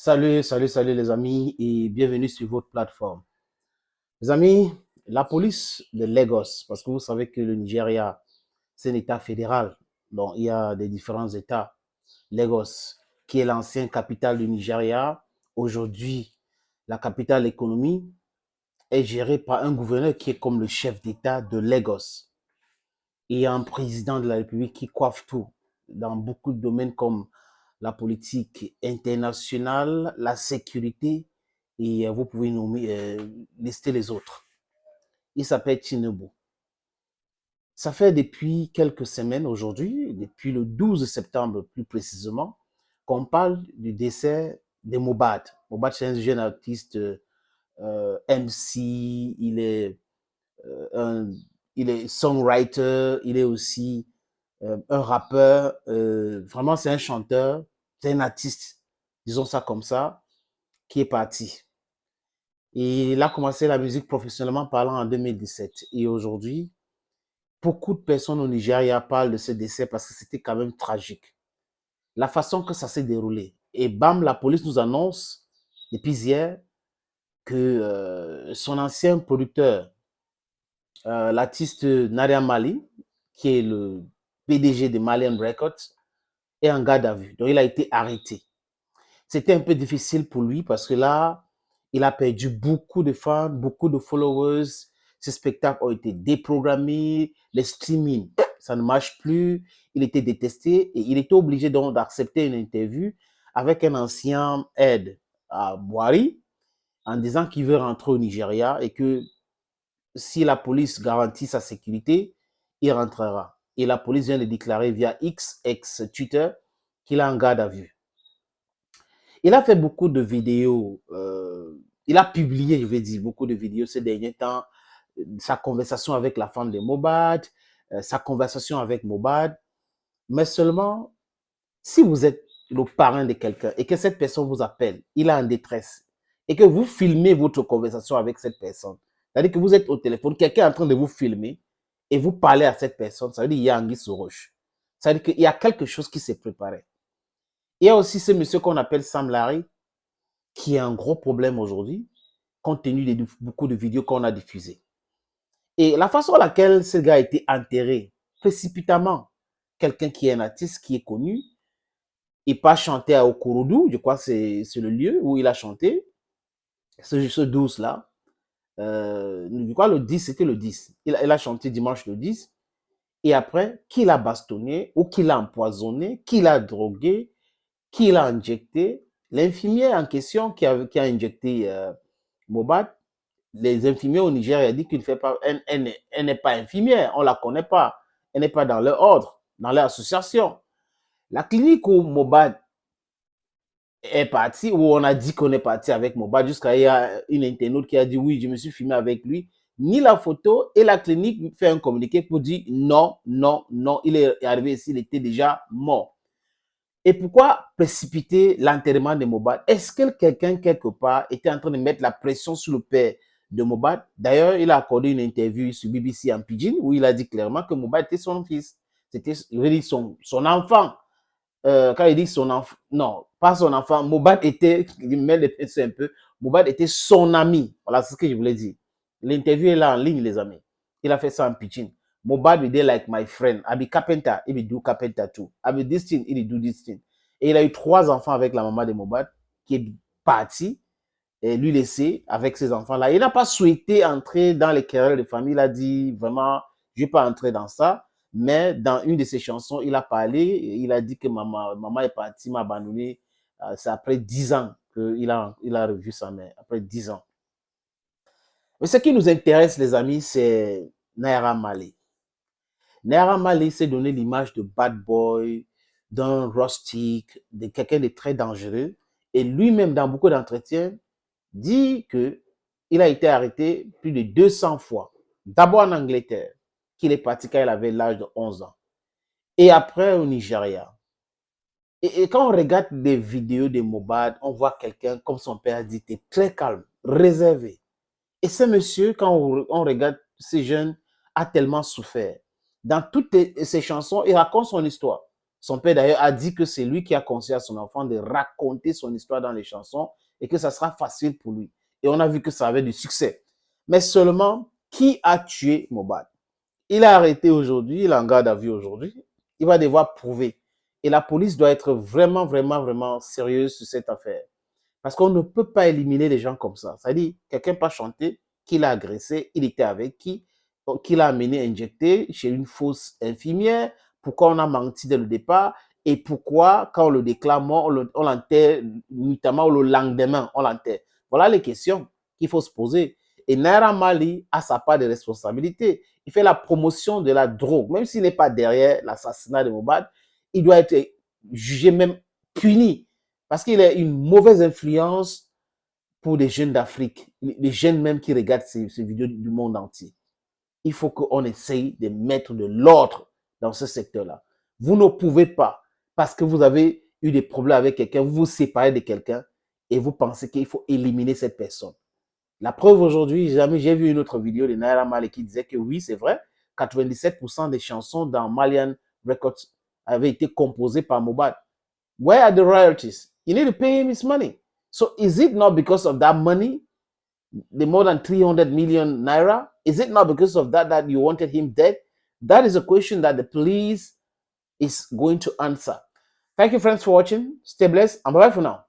Salut les amis et bienvenue sur votre plateforme. Les amis, la police de Lagos, parce que vous savez que le Nigeria, c'est un État fédéral, donc il y a des différents États. Lagos, qui est l'ancienne capitale du Nigeria, aujourd'hui, la capitale économie, est gérée par un gouverneur qui est comme le chef d'État de Lagos. Et il y a un président de la République qui coiffe tout dans beaucoup de domaines comme la politique internationale, la sécurité, et vous pouvez nommer, lister les autres. Il s'appelle Tinubu. Ça fait depuis quelques semaines aujourd'hui, depuis le 12 septembre plus précisément, qu'on parle du décès de Mohbad. Mohbad, c'est un jeune artiste MC, euh, un, il est songwriter, il est aussi un rappeur, vraiment c'est un chanteur, c'est un artiste, disons ça comme ça, qui est parti. Et il a commencé la musique professionnellement parlant en 2017. Et aujourd'hui, beaucoup de personnes au Nigeria parlent de ce décès parce que c'était quand même tragique. La façon que ça s'est déroulé. Et bam, la police nous annonce depuis hier que son ancien producteur, l'artiste Nadia Mali, qui est le PDG de Malian Records, est en garde à vue. Donc il a été arrêté. C'était un peu difficile pour lui parce que là, il a perdu beaucoup de fans, beaucoup de followers. Ses spectacles ont été déprogrammés, les streaming, ça ne marche plus. Il était détesté et il était obligé donc d'accepter une interview avec un ancien aide à Boari en disant qu'il veut rentrer au Nigeria et que si la police garantit sa sécurité, il rentrera. Et la police vient de déclarer via X, ex-Twitter, qu'il a en garde à vue. Il a fait beaucoup de vidéos, il a publié, je vais dire, beaucoup de vidéos ces derniers temps, sa conversation avec la femme de Mohbad, sa conversation avec Mohbad, mais seulement si vous êtes le parrain de quelqu'un et que cette personne vous appelle, il est en détresse, et que vous filmez votre conversation avec cette personne, c'est-à-dire que vous êtes au téléphone, quelqu'un est en train de vous filmer, et vous parlez à cette personne, ça veut dire qu'il y a anguille sous roche. Ça veut dire qu'il y a quelque chose qui s'est préparé. Il y a aussi ce monsieur qu'on appelle Sam Larry, qui est un gros problème aujourd'hui, compte tenu de beaucoup de vidéos qu'on a diffusées. Et la façon à laquelle ce gars a été enterré précipitamment, quelqu'un qui est un artiste, qui est connu, il pas chanté à Okorodu, je crois que c'est le lieu où il a chanté, ce 12 là. Je crois le 10, c'était le 10. Il a chanté dimanche le 10. Et après, qui l'a bastonné, ou qui l'a empoisonné, qui l'a drogué, qui l'a injecté. L'infirmière en question qui a injecté Mohbad, les infirmiers au Niger, elle dit qu'il ne fait pas, elle n'est pas infirmière, on ne la connaît pas, elle n'est pas dans leur ordre, dans leur association. La clinique où Mohbad est parti, où on a dit qu'on est parti avec Mohbad, jusqu'à il y a une internaute qui a dit oui, je me suis filmé avec lui, ni la photo, et la clinique fait un communiqué pour dire non, non, non, il est arrivé ici, il était déjà mort. Et pourquoi précipiter l'enterrement de Mohbad? Est-ce que quelqu'un, quelque part, était en train de mettre la pression sur le père de Mohbad? D'ailleurs, il a accordé une interview sur BBC en pidgin où il a dit clairement que Mohbad était son fils. C'était, il veut dire son enfant. Quand il dit son enfant, non, pas son enfant. Mohbad était, il met les pinceaux un peu, Mohbad était son ami. Voilà ce que je voulais dire. L'interview est là en ligne, les amis. Il a fait ça en pidgin. Mohbad be there like my friend. I be carpenter, he be do carpenter too. I be this thing, he do this thing. Et il a eu 3 enfants avec la maman de Mohbad, qui est partie et lui laisser avec ses enfants-là. Il n'a pas souhaité entrer dans les querelles de famille. Il a dit vraiment, je ne vais pas entrer dans ça. Mais dans une de ses chansons, il a parlé, il a dit que maman est partie, m'a abandonné. C'est après 10 ans qu'il a revu sa mère, après 10 ans. Mais ce qui nous intéresse, les amis, c'est Naira Marley. Naira Marley s'est donné l'image de bad boy, d'un rustic, de quelqu'un de très dangereux. Et lui-même, dans beaucoup d'entretiens, dit qu'il a été arrêté plus de 200 fois. D'abord en Angleterre, qu'il est parti quand il avait l'âge de 11 ans. Et après au Nigeria. Et quand on regarde des vidéos de Mohbad, on voit quelqu'un, comme son père dit, très calme, réservé. Et ce monsieur, quand on regarde ces jeunes, a tellement souffert. Dans toutes ses chansons, il raconte son histoire. Son père d'ailleurs a dit que c'est lui qui a conseillé à son enfant de raconter son histoire dans les chansons et que ça sera facile pour lui. Et on a vu que ça avait du succès. Mais seulement, qui a tué Mohbad? Il est arrêté aujourd'hui, il est en garde à vue aujourd'hui. Il va devoir prouver. Et la police doit être vraiment, vraiment, vraiment sérieuse sur cette affaire. Parce qu'on ne peut pas éliminer les gens comme ça. C'est-à-dire, quelqu'un peut chanter qu'il a agressé, il était avec qui l'a amené injecté chez une fausse infirmière, pourquoi on a menti dès le départ, et pourquoi, quand on le déclare mort, on l'enterre notamment le lendemain, on l'enterre. Voilà les questions qu'il faut se poser. Et Naira Marley a sa part de responsabilité. Il fait la promotion de la drogue, même s'il n'est pas derrière l'assassinat de Mohbad, il doit être jugé, même puni, parce qu'il a une mauvaise influence pour les jeunes d'Afrique, les jeunes même qui regardent ces vidéos du monde entier. Il faut qu'on essaye de mettre de l'ordre dans ce secteur-là. Vous ne pouvez pas, parce que vous avez eu des problèmes avec quelqu'un, vous vous séparez de quelqu'un et vous pensez qu'il faut éliminer cette personne. La preuve aujourd'hui, j'ai vu une autre vidéo de Naira Marley qui disait que oui, c'est vrai, 97% des chansons dans Malian Records avaient été composées par Mohbad. Where are the royalties? You need to pay him his money. So is it not because of that money, the more than 300 million naira? Is it not because of that you wanted him dead? That is a question that the police is going to answer. Thank you, friends, for watching. Stay blessed and bye for now.